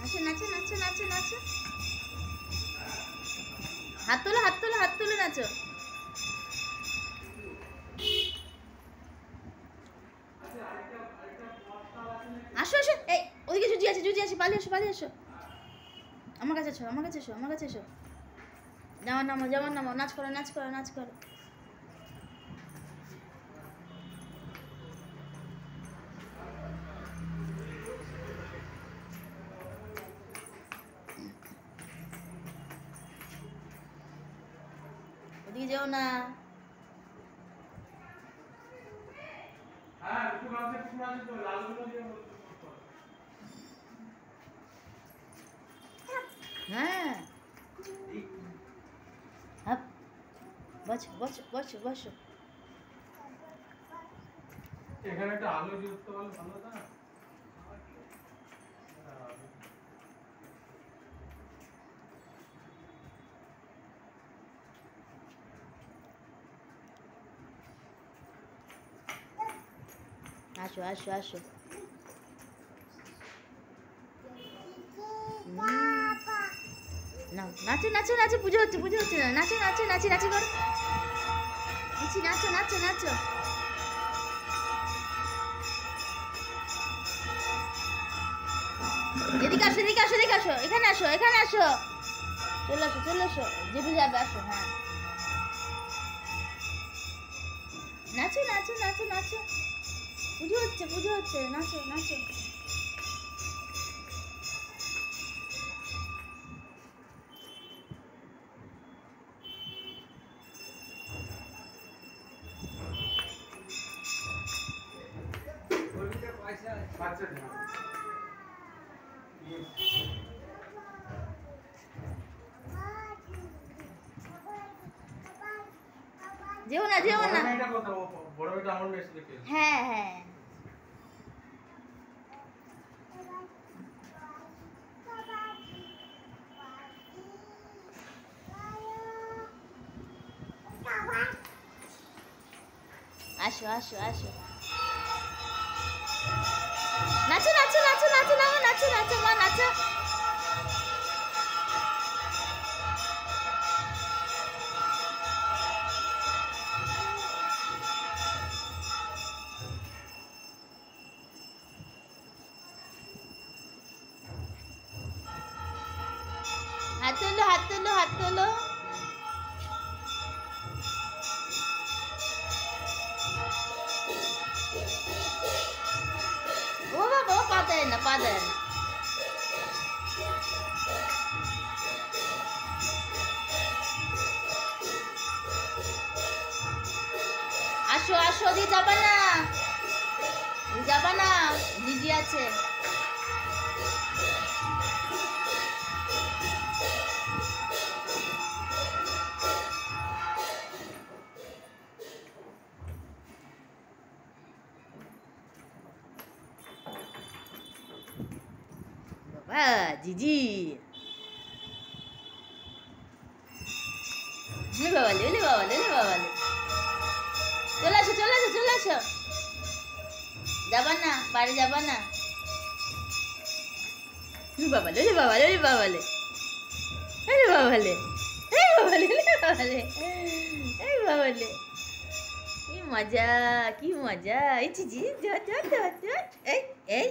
নাচো নাচো নাচো নাচো নাচো, হাত তোলো হাত তোলো হাত তুলে নাচো। আসো আসো, এই ওইদিকে জুজি আছে জুজি আছে, পালিয়ে এসো পালিয়ে এসো, আমার কাছে এসো আমার কাছে এসো আমার কাছে এসো। যেমন নামো যেমন নামো, নাচ করো নাচ করো নাচ করো। ওদিকে যেও না। হ্যাঁ বসো বসো বসো বসো। এখানে একটা আলো যুক্ত হলে ভালো হতো না? আসো আসো আসো। নাচো নাচো নাচো, পুজো হচ্ছে পুজো হচ্ছে, নাচো নাচো নাচি নাচি করো, নাচি নাচো নাচো নাচো। এদিকে আসো এদিকে আসো এদিকে আসো, এখানে আসো এখানে আসো, চলে আসো চলে আসো, যেতে যাবে আসো। হ্যাঁ নাচো নাচো নাচো নাচো, পুজো হচ্ছে নাচো নাচো। যেও না যেও না। হ্যাঁ হ্যাঁ আসো আসো আসো, নাচো নাচো নাচো নাচো নাচো নাচো নাচো মা নাচো। হাত তোলো হাত তোলো হাত তোলো। ও বাবা ও পা দেয় না পা দেয় না। আসো আসো, দিয়ে যাবা না যাবা না, জিজি আছে। বাবা জিজি বাবালে ওলে বাবালে ওলে বাবালে, চলে আসো চলে আসো চলে আসো, যাবা না বাড়ি যাবা না। বাবালে ওলে বাবালে ওলে বাবালে ওলে বাবালে এই বাবালে ওলে বাবালে এই বাবালে, কি মজা কি মজা। এই জিজি এই এই